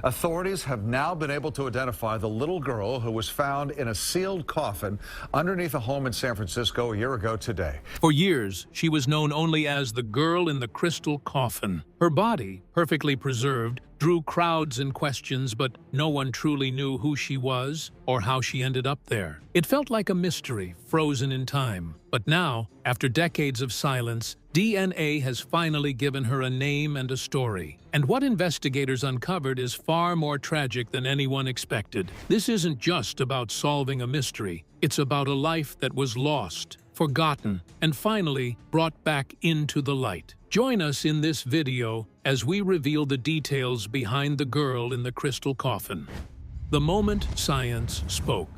Authorities have now been able to identify the little girl who was found in a sealed coffin underneath a home in San Francisco a year ago today. For years, she was known only as the girl in the Crystal Coffin. Her body, perfectly preserved, drew crowds and questions, but no one truly knew who she was or how she ended up there. It felt like a mystery, frozen in time. But now, after decades of silence, DNA has finally given her a name and a story. And what investigators uncovered is far more tragic than anyone expected. This isn't just about solving a mystery. It's about a life that was lost, forgotten, and finally brought back into the light. Join us in this video as we reveal the details behind the girl in the Crystal Coffin. The moment science spoke,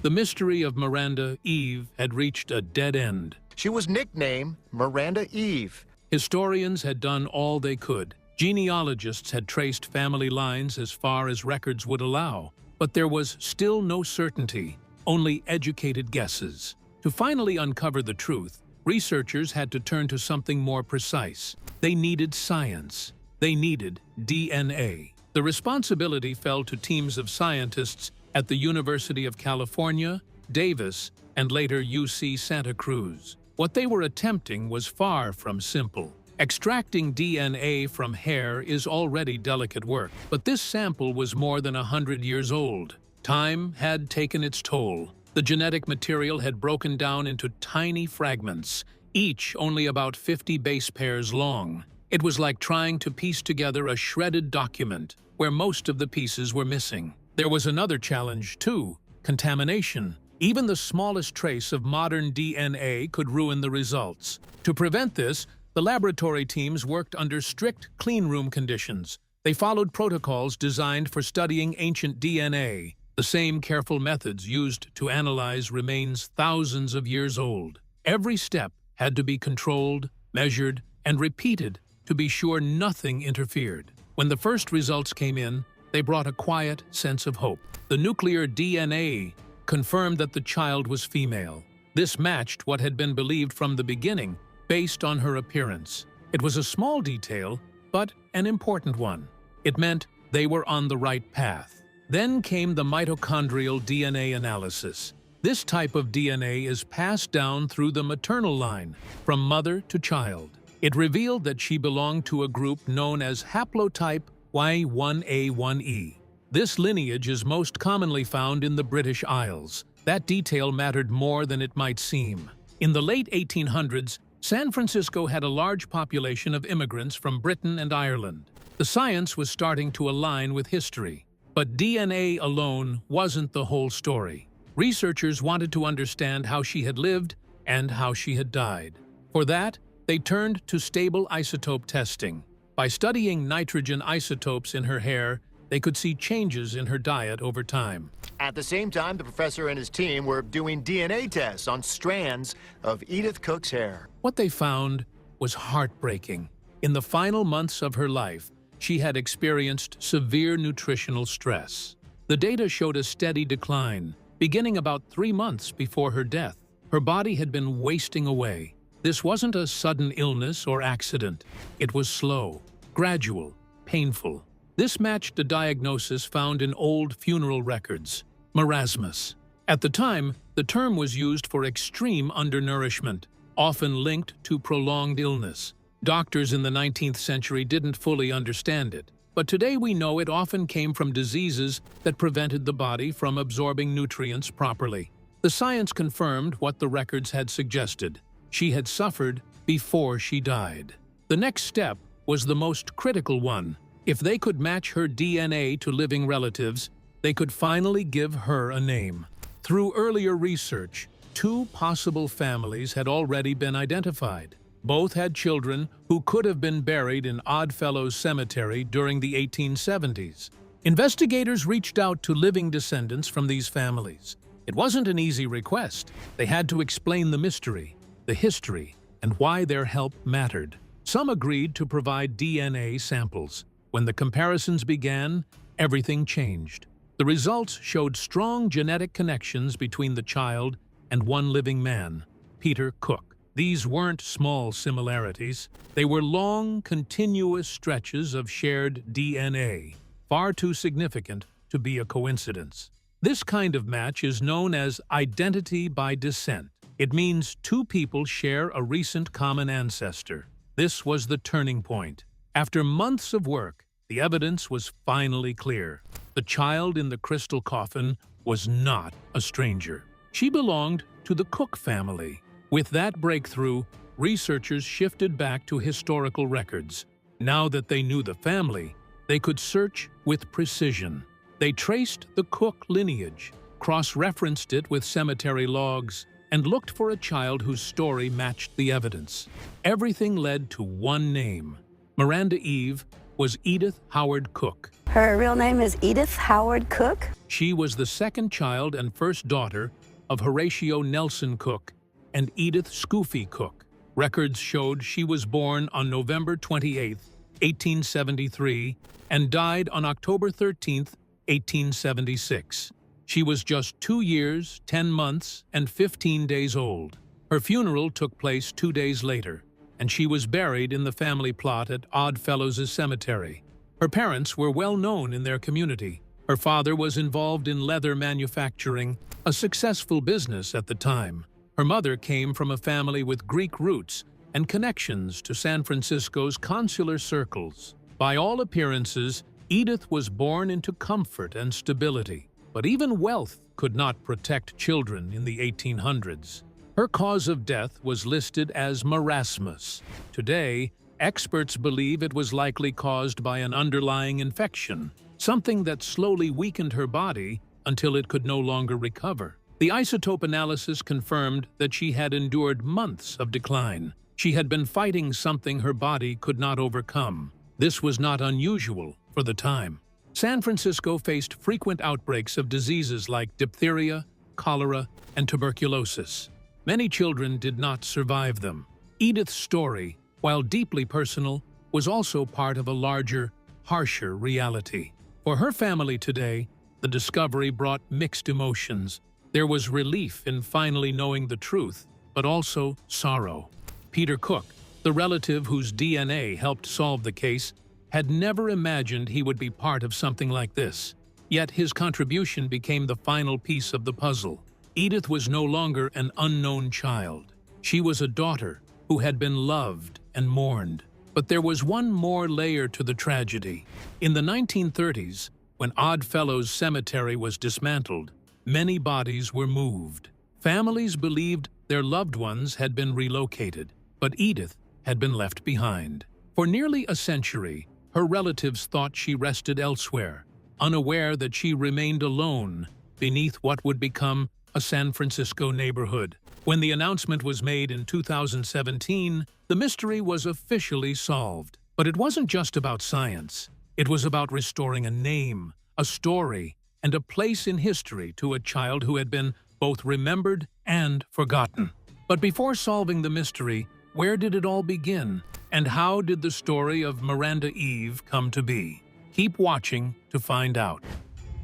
the mystery of Miranda Eve had reached a dead end. She was nicknamed Miranda Eve. Historians had done all they could. Genealogists had traced family lines as far as records would allow. But there was still no certainty, only educated guesses. To finally uncover the truth, researchers had to turn to something more precise. They needed science. They needed DNA. The responsibility fell to teams of scientists at the University of California, Davis, and later UC Santa Cruz. What they were attempting was far from simple. Extracting DNA from hair is already delicate work, but this sample was more than 100 years old. Time had taken its toll. The genetic material had broken down into tiny fragments, each only about 50 base pairs long. It was like trying to piece together a shredded document where most of the pieces were missing. There was another challenge, too: contamination. Even the smallest trace of modern DNA could ruin the results. To prevent this, the laboratory teams worked under strict cleanroom conditions. They followed protocols designed for studying ancient DNA. The same careful methods used to analyze remains thousands of years old. Every step had to be controlled, measured, and repeated to be sure nothing interfered. When the first results came in, they brought a quiet sense of hope. The nuclear DNA confirmed that the child was female. This matched what had been believed from the beginning, based on her appearance. It was a small detail, but an important one. It meant they were on the right path. Then came the mitochondrial DNA analysis. This type of DNA is passed down through the maternal line, from mother to child. It revealed that she belonged to a group known as haplotype Y1A1E. This lineage is most commonly found in the British Isles. That detail mattered more than it might seem. In the late 1800s, San Francisco had a large population of immigrants from Britain and Ireland. The science was starting to align with history. But DNA alone wasn't the whole story. Researchers wanted to understand how she had lived and how she had died. For that, they turned to stable isotope testing. By studying nitrogen isotopes in her hair, they could see changes in her diet over time. At the same time, the professor and his team were doing DNA tests on strands of Edith Cook's hair. What they found was heartbreaking. In the final months of her life, she had experienced severe nutritional stress. The data showed a steady decline, beginning about 3 months before her death. Her body had been wasting away. This wasn't a sudden illness or accident. It was slow, gradual, painful. This matched the diagnosis found in old funeral records: marasmus. At the time, the term was used for extreme undernourishment, often linked to prolonged illness. Doctors in the 19th century didn't fully understand it, but today we know it often came from diseases that prevented the body from absorbing nutrients properly. The science confirmed what the records had suggested. She had suffered before she died. The next step was the most critical one. If they could match her DNA to living relatives, they could finally give her a name. Through earlier research, 2 possible families had already been identified. Both had children who could have been buried in Oddfellows Cemetery during the 1870s. Investigators reached out to living descendants from these families. It wasn't an easy request. They had to explain the mystery, the history, and why their help mattered. Some agreed to provide DNA samples. When the comparisons began, everything changed. The results showed strong genetic connections between the child and one living man, Peter Cook. These weren't small similarities. They were long, continuous stretches of shared DNA. far too significant to be a coincidence. This kind of match is known as identity by descent. It means two people share a recent common ancestor. This was the turning point. After months of work, the evidence was finally clear. The child in the crystal coffin was not a stranger. She belonged to the Cook family. With that breakthrough, researchers shifted back to historical records. Now that they knew the family, they could search with precision. They traced the Cook lineage, cross-referenced it with cemetery logs, and looked for a child whose story matched the evidence. Everything led to one name. Miranda Eve was Edith Howard Cook. Her real name is Edith Howard Cook. She was the second child and first daughter of Horatio Nelson Cook and Edith Scoofy Cook. Records showed she was born on November 28, 1873, and died on October 13, 1876. She was just 2 years, 10 months, and 15 days old. Her funeral took place 2 days later, and she was buried in the family plot at Oddfellows' Cemetery. Her parents were well known in their community. Her father was involved in leather manufacturing, a successful business at the time. Her mother came from a family with Greek roots and connections to San Francisco's consular circles. By all appearances, Edith was born into comfort and stability. But even wealth could not protect children in the 1800s. Her cause of death was listed as marasmus. Today, experts believe it was likely caused by an underlying infection, something that slowly weakened her body until it could no longer recover. The isotope analysis confirmed that she had endured months of decline. She had been fighting something her body could not overcome. This was not unusual for the time. San Francisco faced frequent outbreaks of diseases like diphtheria, cholera, and tuberculosis. Many children did not survive them. Edith's story, while deeply personal, was also part of a larger, harsher reality. For her family today, the discovery brought mixed emotions. There was relief in finally knowing the truth, but also sorrow. Peter Cook, the relative whose DNA helped solve the case, had never imagined he would be part of something like this. Yet his contribution became the final piece of the puzzle. Edith was no longer an unknown child. She was a daughter who had been loved and mourned. But there was one more layer to the tragedy. In the 1930s, when Oddfellows Cemetery was dismantled, many bodies were moved. Families believed their loved ones had been relocated, but Edith had been left behind. For nearly a century, her relatives thought she rested elsewhere, unaware that she remained alone beneath what would become a San Francisco neighborhood. When the announcement was made in 2017, the mystery was officially solved. But it wasn't just about science. It was about restoring a name, a story, and a place in history to a child who had been both remembered and forgotten. But before solving the mystery, where did it all begin? And how did the story of Miranda Eve come to be? Keep watching to find out.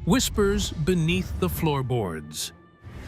Whispers beneath the floorboards.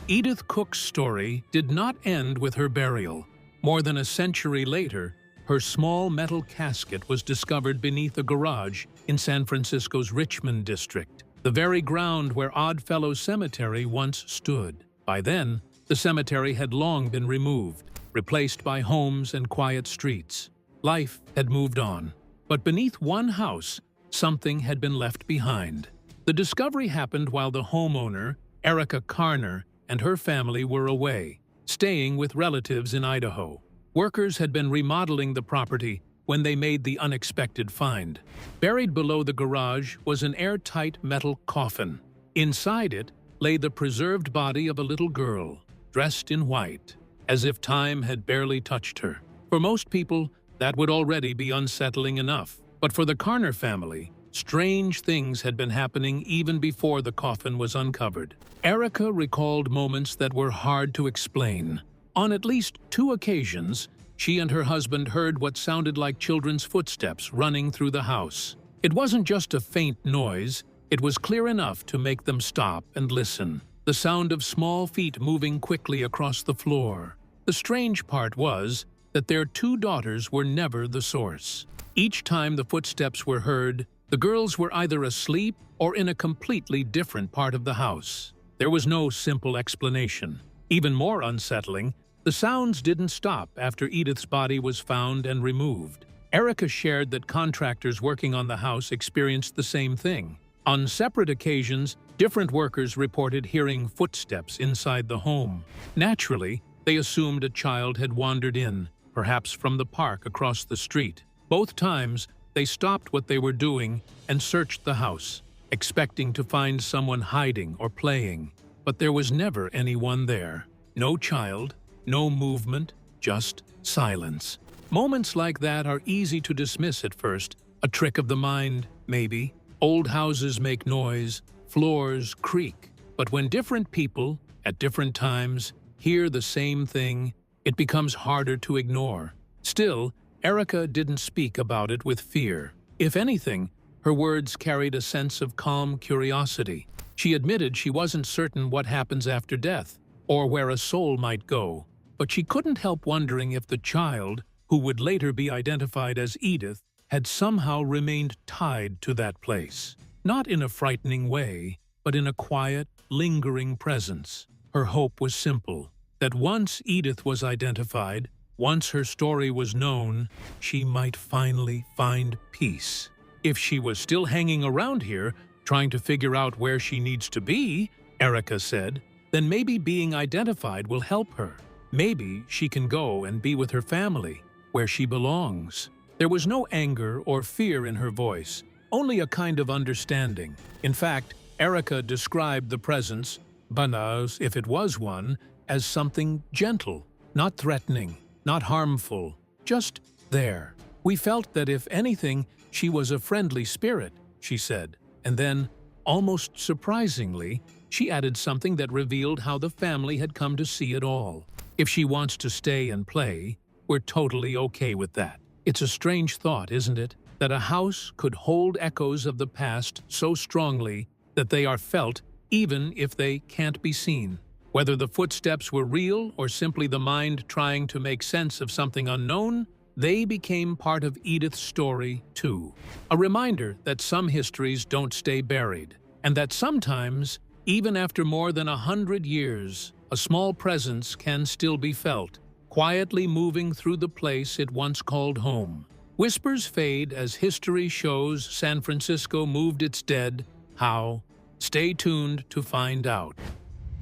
Edith Cook's story did not end with her burial. More than a century later, her small metal casket was discovered beneath a garage in San Francisco's Richmond district, the very ground where Oddfellows Cemetery once stood. By then, the cemetery had long been removed, replaced by homes and quiet streets. Life had moved on. But beneath one house, something had been left behind. The discovery happened while the homeowner, Erica Carner, and her family were away, staying with relatives in Idaho. Workers had been remodeling the property when they made the unexpected find. Buried below the garage was an airtight metal coffin. Inside it lay the preserved body of a little girl, dressed in white, as if time had barely touched her. For most people, that would already be unsettling enough. But for the Carner family, strange things had been happening even before the coffin was uncovered. Erica recalled moments that were hard to explain. On at least 2 occasions, she and her husband heard what sounded like children's footsteps running through the house. It wasn't just a faint noise, it was clear enough to make them stop and listen. The sound of small feet moving quickly across the floor. The strange part was that their 2 daughters were never the source. Each time the footsteps were heard, The girls were either asleep or in a completely different part of the house. There was no simple explanation. Even more unsettling, the sounds didn't stop after Edith's body was found and removed. Erica shared that contractors working on the house experienced the same thing. On separate occasions, different workers reported hearing footsteps inside the home. Naturally, they assumed a child had wandered in, perhaps from the park across the street. Both times, they stopped what they were doing and searched the house, expecting to find someone hiding or playing. But there was never anyone there. No child, no movement, just silence. Moments like that are easy to dismiss at first. A trick of the mind, maybe. Old houses make noise, floors creak. But when different people, at different times, hear the same thing, it becomes harder to ignore. Still, Erica didn't speak about it with fear. If anything, her words carried a sense of calm curiosity. She admitted she wasn't certain what happens after death, or where a soul might go, but she couldn't help wondering if the child, who would later be identified as Edith, had somehow remained tied to that place. Not in a frightening way, but in a quiet, lingering presence. Her hope was simple, that once Edith was identified, once her story was known, she might finally find peace. If she was still hanging around here, trying to figure out where she needs to be, Erica said, then maybe being identified will help her. Maybe she can go and be with her family, where she belongs. There was no anger or fear in her voice, only a kind of understanding. In fact, Erica described the presence, Banaz, if it was one, as something gentle, not threatening, not harmful, just there. We felt that if anything, she was a friendly spirit, she said. And then, almost surprisingly, she added something that revealed how the family had come to see it all. If she wants to stay and play, we're totally okay with that. It's a strange thought, isn't it? That a house could hold echoes of the past so strongly that they are felt even if they can't be seen. Whether the footsteps were real or simply the mind trying to make sense of something unknown, they became part of Edith's story, too. A reminder that some histories don't stay buried, and that sometimes, even after more than 100 years, a small presence can still be felt, quietly moving through the place it once called home. Whispers fade as history shows San Francisco moved its dead. How? Stay tuned to find out.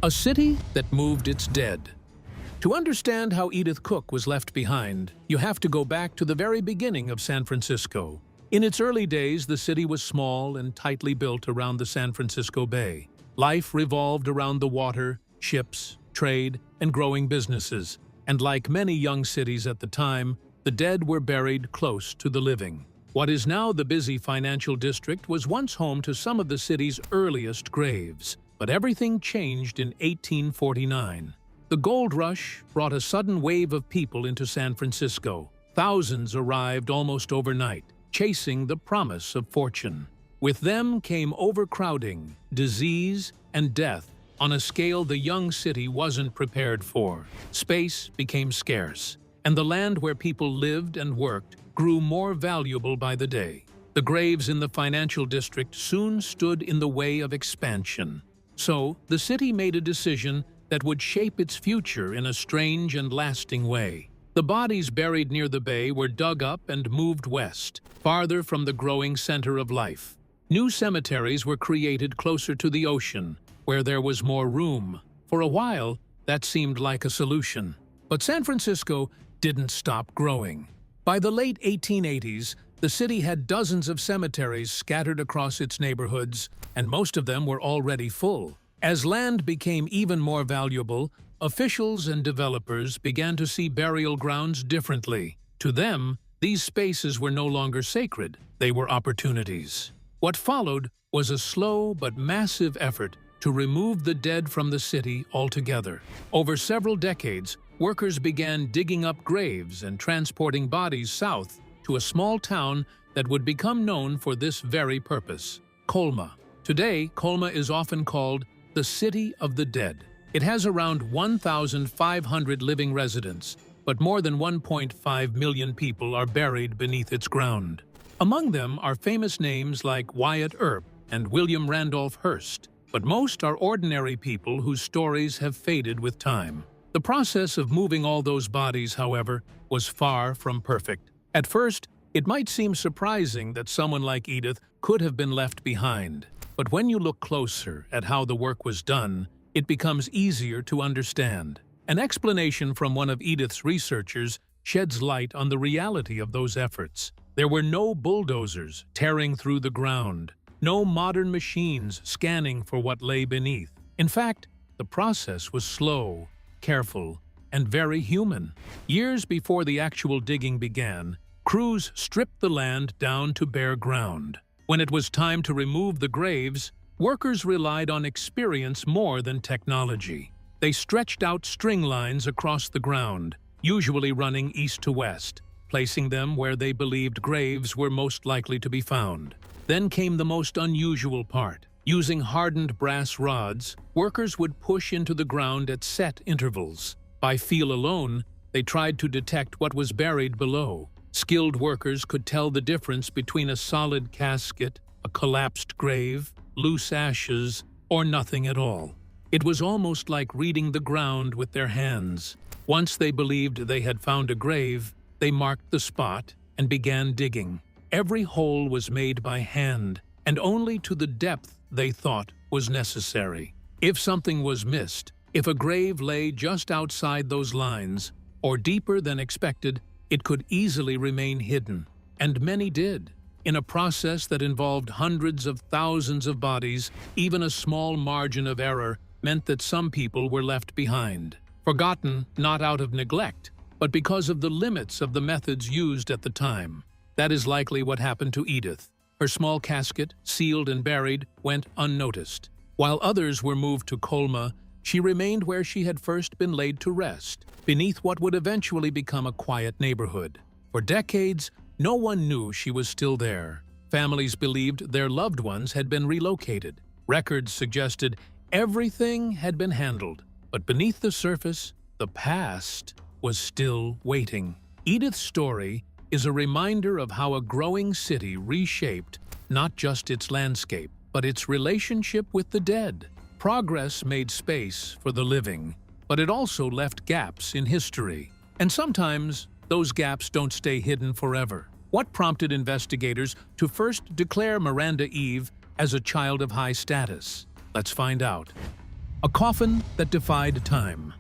A city that moved its dead. To understand how Edith Cook was left behind, you have to go back to the very beginning of San Francisco. In its early days, the city was small and tightly built around the San Francisco Bay. Life revolved around the water, ships, trade, and growing businesses. And like many young cities at the time, the dead were buried close to the living. What is now the busy financial district was once home to some of the city's earliest graves. But everything changed in 1849. The gold rush brought a sudden wave of people into San Francisco. Thousands arrived almost overnight, chasing the promise of fortune. With them came overcrowding, disease, and death on a scale the young city wasn't prepared for. Space became scarce, and the land where people lived and worked grew more valuable by the day. The graves in the financial district soon stood in the way of expansion. So, the city made a decision that would shape its future in a strange and lasting way. The bodies buried near the bay were dug up and moved west, farther from the growing center of life. New cemeteries were created closer to the ocean, where there was more room. For a while, that seemed like a solution. But San Francisco didn't stop growing. By the late 1880s, the city had dozens of cemeteries scattered across its neighborhoods, and most of them were already full. As land became even more valuable, officials and developers began to see burial grounds differently. To them, these spaces were no longer sacred, they were opportunities. What followed was a slow but massive effort to remove the dead from the city altogether. Over several decades, workers began digging up graves and transporting bodies south to a small town that would become known for this very purpose, Colma. Today, Colma is often called the City of the Dead. It has around 1,500 living residents, but more than 1.5 million people are buried beneath its ground. Among them are famous names like Wyatt Earp and William Randolph Hearst, but most are ordinary people whose stories have faded with time. The process of moving all those bodies, however, was far from perfect. At first, it might seem surprising that someone like Edith could have been left behind. But when you look closer at how the work was done, it becomes easier to understand. An explanation from one of Edith's researchers sheds light on the reality of those efforts. There were no bulldozers tearing through the ground, no modern machines scanning for what lay beneath. In fact, the process was slow, careful, and very human. Years before the actual digging began, crews stripped the land down to bare ground. When it was time to remove the graves, workers relied on experience more than technology. They stretched out string lines across the ground, usually running east to west, placing them where they believed graves were most likely to be found. Then came the most unusual part. Using hardened brass rods, workers would push into the ground at set intervals. By feel alone, they tried to detect what was buried below. Skilled workers could tell the difference between a solid casket, a collapsed grave, loose ashes, or nothing at all. It was almost like reading the ground with their hands. Once they believed they had found a grave, they marked the spot and began digging. Every hole was made by hand, and only to the depth they thought was necessary. If something was missed, if a grave lay just outside those lines, or deeper than expected, it could easily remain hidden, and many did. In a process that involved hundreds of thousands of bodies, even a small margin of error meant that some people were left behind. Forgotten not out of neglect, but because of the limits of the methods used at the time. That is likely what happened to Edith. Her small casket, sealed and buried, went unnoticed. While others were moved to Colma, she remained where she had first been laid to rest, beneath what would eventually become a quiet neighborhood. For decades, no one knew she was still there. Families believed their loved ones had been relocated. Records suggested everything had been handled, but beneath the surface, the past was still waiting. Edith's story is a reminder of how a growing city reshaped not just its landscape, but its relationship with the dead. Progress made space for the living, but it also left gaps in history. And sometimes, those gaps don't stay hidden forever. What prompted investigators to first declare Miranda Eve as a child of high status? Let's find out. A coffin that defied time.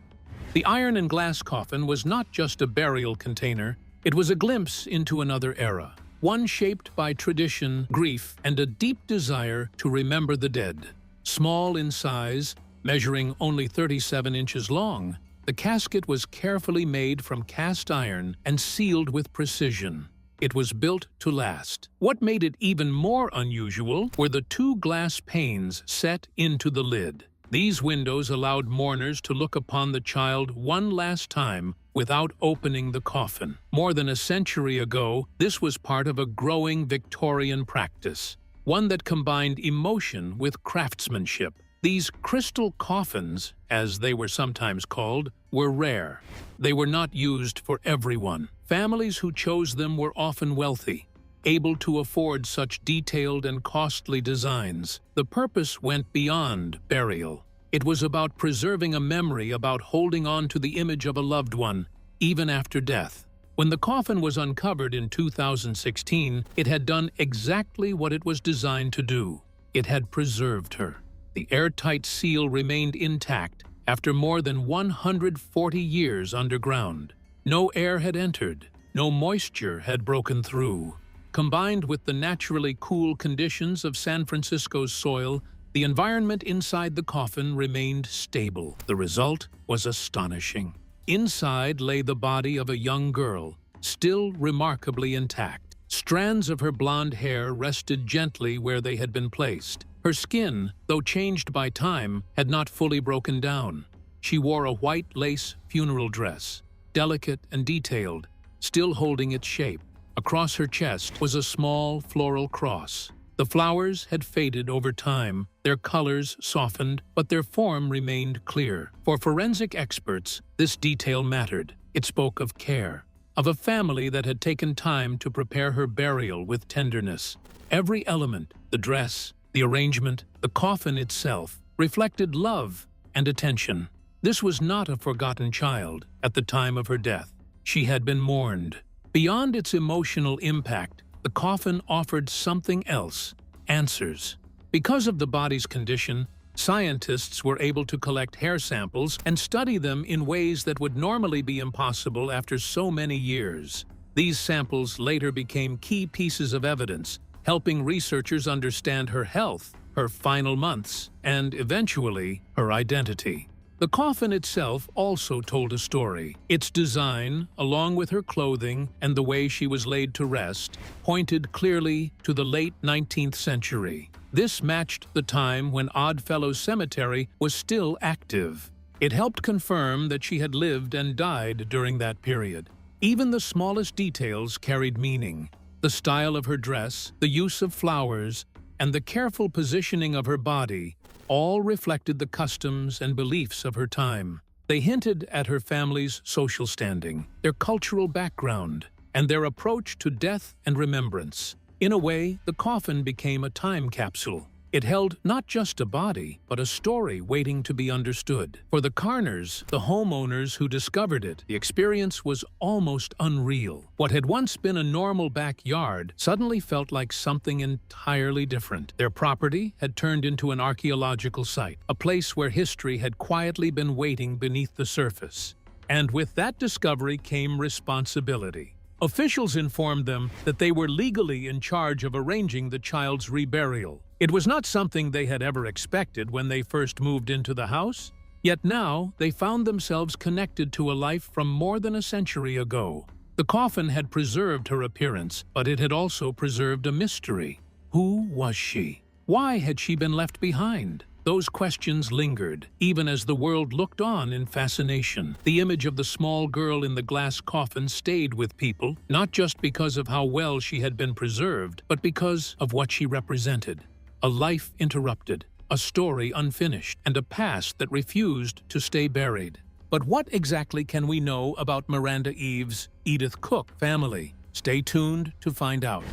The iron and glass coffin was not just a burial container, it was a glimpse into another era, one shaped by tradition, grief, and a deep desire to remember the dead. Small in size, measuring only 37 inches long, the casket was carefully made from cast iron and sealed with precision. It was built to last. What made it even more unusual were the two glass panes set into the lid. These windows allowed mourners to look upon the child one last time without opening the coffin. More than a century ago, this was part of a growing Victorian practice, one that combined emotion with craftsmanship. These crystal coffins, as they were sometimes called, were rare. They were not used for everyone. Families who chose them were often wealthy, able to afford such detailed and costly designs. The purpose went beyond burial. It was about preserving a memory, about holding on to the image of a loved one, even after death. When the coffin was uncovered in 2016, it had done exactly what it was designed to do. It had preserved her. The airtight seal remained intact after more than 140 years underground. No air had entered, no moisture had broken through. Combined with the naturally cool conditions of San Francisco's soil, the environment inside the coffin remained stable. The result was astonishing. Inside lay the body of a young girl, still remarkably intact. Strands of her blonde hair rested gently where they had been placed. Her skin, though changed by time, had not fully broken down. She wore a white lace funeral dress, delicate and detailed, still holding its shape. Across her chest was a small floral cross. The flowers had faded over time, their colors softened, but their form remained clear. For forensic experts, this detail mattered. It spoke of care, of a family that had taken time to prepare her burial with tenderness. Every element, the dress, the arrangement, the coffin itself, reflected love and attention. This was not a forgotten child at the time of her death. She had been mourned. Beyond its emotional impact, the coffin offered something else: answers. Because of the body's condition, scientists were able to collect hair samples and study them in ways that would normally be impossible after so many years. These samples later became key pieces of evidence, helping researchers understand her health, her final months, and eventually, her identity. The coffin itself also told a story. Its design, along with her clothing and the way she was laid to rest, pointed clearly to the late 19th century. This matched the time when Oddfellows Cemetery was still active. It helped confirm that she had lived and died during that period. Even the smallest details carried meaning. The style of her dress, the use of flowers, and the careful positioning of her body all reflected the customs and beliefs of her time. They hinted at her family's social standing, their cultural background, and their approach to death and remembrance. In a way, the coffin became a time capsule. It held not just a body, but a story waiting to be understood. For the Carners, the homeowners who discovered it, the experience was almost unreal. What had once been a normal backyard suddenly felt like something entirely different. Their property had turned into an archaeological site, a place where history had quietly been waiting beneath the surface. And with that discovery came responsibility. Officials informed them that they were legally in charge of arranging the child's reburial. It was not something they had ever expected when they first moved into the house, yet now they found themselves connected to a life from more than a century ago. The coffin had preserved her appearance, but it had also preserved a mystery. Who was she? Why had she been left behind? Those questions lingered, even as the world looked on in fascination. The image of the small girl in the glass coffin stayed with people, not just because of how well she had been preserved, but because of what she represented. A life interrupted, a story unfinished, and a past that refused to stay buried. But what exactly can we know about Miranda Eve's Edith Cook family? Stay tuned to find out.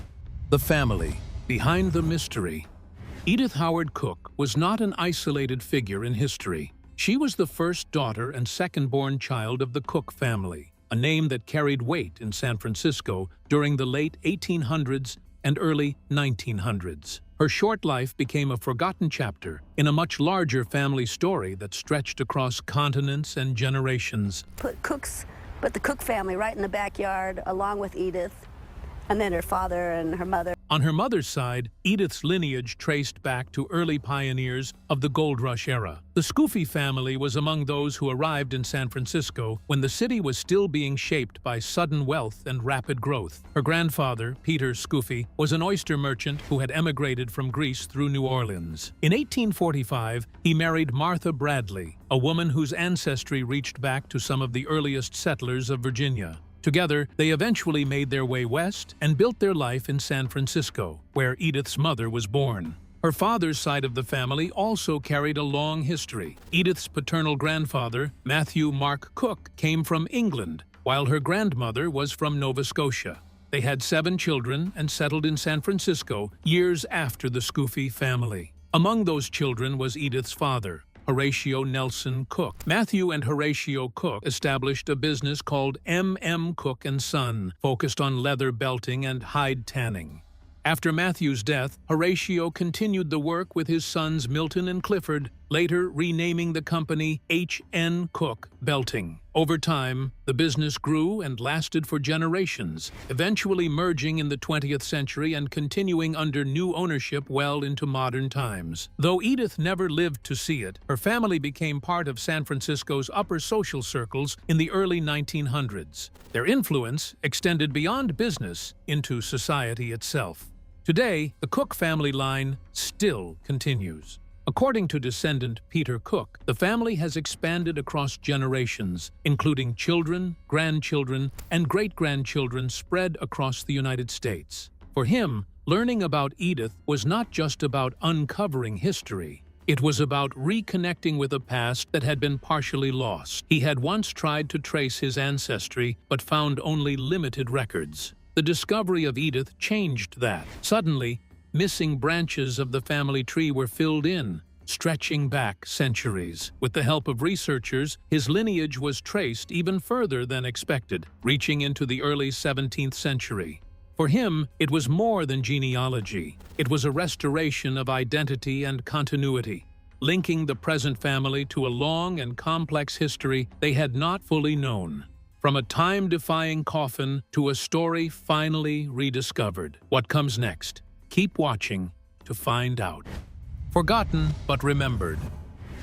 The family behind the mystery. Edith Howard Cook was not an isolated figure in history. She was the first daughter and second-born child of the Cook family, a name that carried weight in San Francisco during the late 1800s and early 1900s. Her short life became a forgotten chapter in a much larger family story that stretched across continents and generations. Put the Cook family right in the backyard, along with Edith, and then her father and her mother. On her mother's side, Edith's lineage traced back to early pioneers of the Gold Rush era. The Scoofy family was among those who arrived in San Francisco when the city was still being shaped by sudden wealth and rapid growth. Her grandfather, Peter Scoofy, was an oyster merchant who had emigrated from Greece through New Orleans. In 1845, he married Martha Bradley, a woman whose ancestry reached back to some of the earliest settlers of Virginia. Together, they eventually made their way west and built their life in San Francisco, where Edith's mother was born. Her father's side of the family also carried a long history. Edith's paternal grandfather, Matthew Mark Cook, came from England, while her grandmother was from Nova Scotia. They had 7 children and settled in San Francisco years after the Scoofy family. Among those children was Edith's father, Horatio Nelson Cook. Matthew and Horatio Cook established a business called M.M. Cook & Son, focused on leather belting and hide tanning. After Matthew's death, Horatio continued the work with his sons Milton and Clifford, later renaming the company H.N. Cook Belting. Over time, the business grew and lasted for generations, eventually merging in the 20th century and continuing under new ownership well into modern times. Though Edith never lived to see it, her family became part of San Francisco's upper social circles in the early 1900s. Their influence extended beyond business into society itself. Today, the Cook family line still continues. According to descendant Peter Cook, the family has expanded across generations, including children, grandchildren, and great-grandchildren spread across the United States. For him, learning about Edith was not just about uncovering history. It was about reconnecting with a past that had been partially lost. He had once tried to trace his ancestry, but found only limited records. The discovery of Edith changed that. Suddenly, missing branches of the family tree were filled in, stretching back centuries. With the help of researchers, his lineage was traced even further than expected, reaching into the early 17th century. For him, it was more than genealogy. It was a restoration of identity and continuity, linking the present family to a long and complex history they had not fully known. From a time-defying coffin to a story finally rediscovered. What comes next? Keep watching to find out. Forgotten but remembered.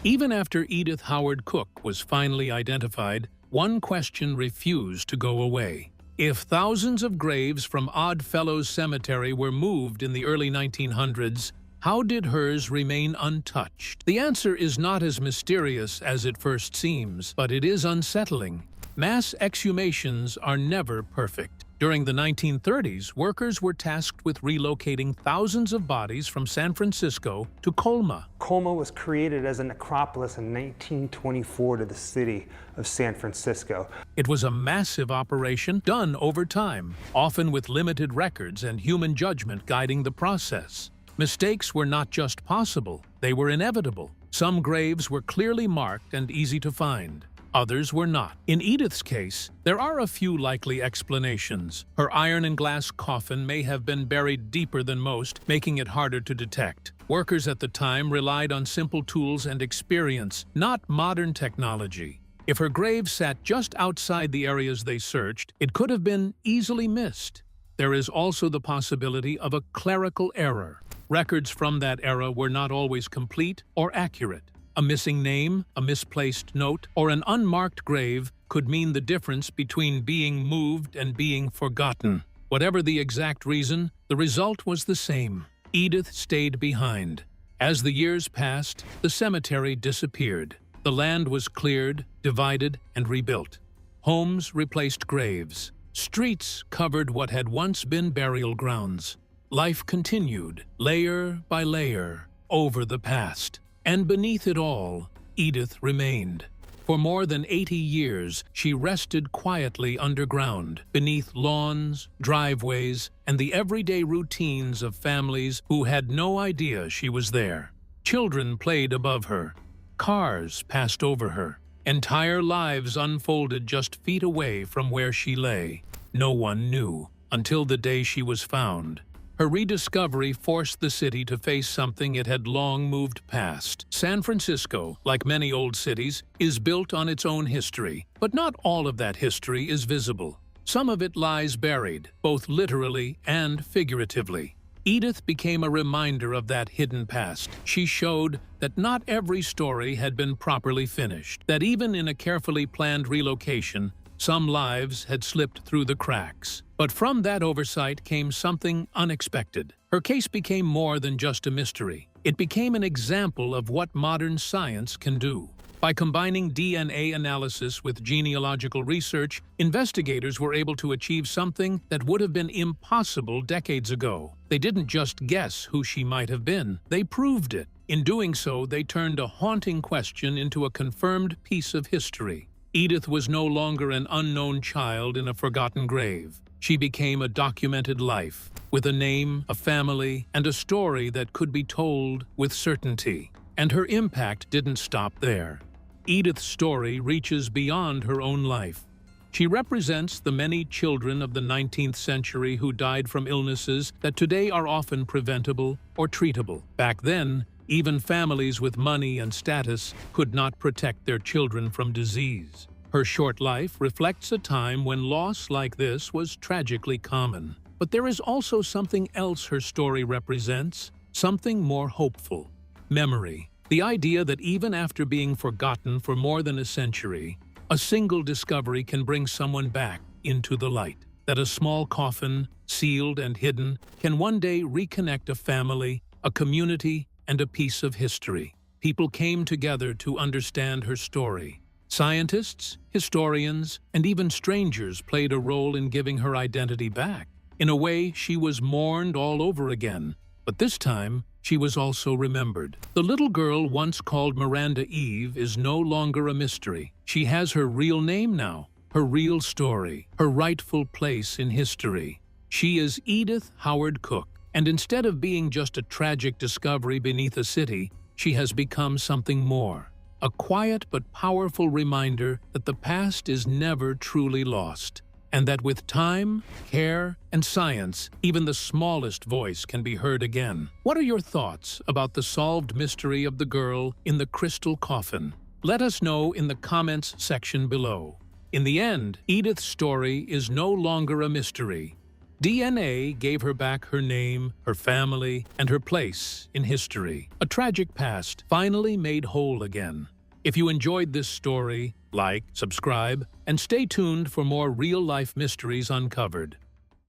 Even after Edith Howard Cook was finally identified, one question refused to go away. If thousands of graves from Oddfellows Cemetery were moved in the early 1900s, how did hers remain untouched? The answer is not as mysterious as it first seems, but it is unsettling. Mass exhumations are never perfect. During the 1930s, workers were tasked with relocating thousands of bodies from San Francisco to Colma. Colma was created as a necropolis in 1924 to the city of San Francisco. It was a massive operation done over time, often with limited records and human judgment guiding the process. Mistakes were not just possible, they were inevitable. Some graves were clearly marked and easy to find. Others were not. In Edith's case, there are a few likely explanations. Her iron and glass coffin may have been buried deeper than most, making it harder to detect. Workers at the time relied on simple tools and experience, not modern technology. If her grave sat just outside the areas they searched, it could have been easily missed. There is also the possibility of a clerical error. Records from that era were not always complete or accurate. A missing name, a misplaced note, or an unmarked grave could mean the difference between being moved and being forgotten. Whatever the exact reason, the result was the same. Edith stayed behind. As the years passed, the cemetery disappeared. The land was cleared, divided, and rebuilt. Homes replaced graves. Streets covered what had once been burial grounds. Life continued, layer by layer, over the past. And beneath it all, Edith remained. For more than 80 years, she rested quietly underground, beneath lawns, driveways, and the everyday routines of families who had no idea she was there. Children played above her. Cars passed over her. Entire lives unfolded just feet away from where she lay. No one knew, until the day she was found. Her rediscovery forced the city to face something it had long moved past. San Francisco, like many old cities, is built on its own history, but not all of that history is visible. Some of it lies buried, both literally and figuratively. Edith became a reminder of that hidden past. She showed that not every story had been properly finished, that even in a carefully planned relocation, some lives had slipped through the cracks. But from that oversight came something unexpected. Her case became more than just a mystery. It became an example of what modern science can do. By combining DNA analysis with genealogical research, investigators were able to achieve something that would have been impossible decades ago. They didn't just guess who she might have been, they proved it. In doing so, they turned a haunting question into a confirmed piece of history. Edith was no longer an unknown child in a forgotten grave. She became a documented life, with a name, a family, and a story that could be told with certainty. And her impact didn't stop there. Edith's story reaches beyond her own life. She represents the many children of the 19th century who died from illnesses that today are often preventable or treatable. Back then, even families with money and status could not protect their children from disease. Her short life reflects a time when loss like this was tragically common. But there is also something else her story represents, something more hopeful. Memory. The idea that even after being forgotten for more than a century, a single discovery can bring someone back into the light. That a small coffin, sealed and hidden, can one day reconnect a family, a community, and a piece of history. People came together to understand her story. Scientists, historians, and even strangers played a role in giving her identity back. In a way, she was mourned all over again, but this time, she was also remembered. The little girl once called Miranda Eve is no longer a mystery. She has her real name now, her real story, her rightful place in history. She is Edith Howard Cook, and instead of being just a tragic discovery beneath a city, she has become something more. A quiet but powerful reminder that the past is never truly lost, and that with time, care, and science, even the smallest voice can be heard again. What are your thoughts about the solved mystery of the girl in the crystal coffin? Let us know in the comments section below. In the end, Edith's story is no longer a mystery. DNA gave her back her name, her family, and her place in history. A tragic past finally made whole again. If you enjoyed this story, like, subscribe, and stay tuned for more real-life mysteries uncovered.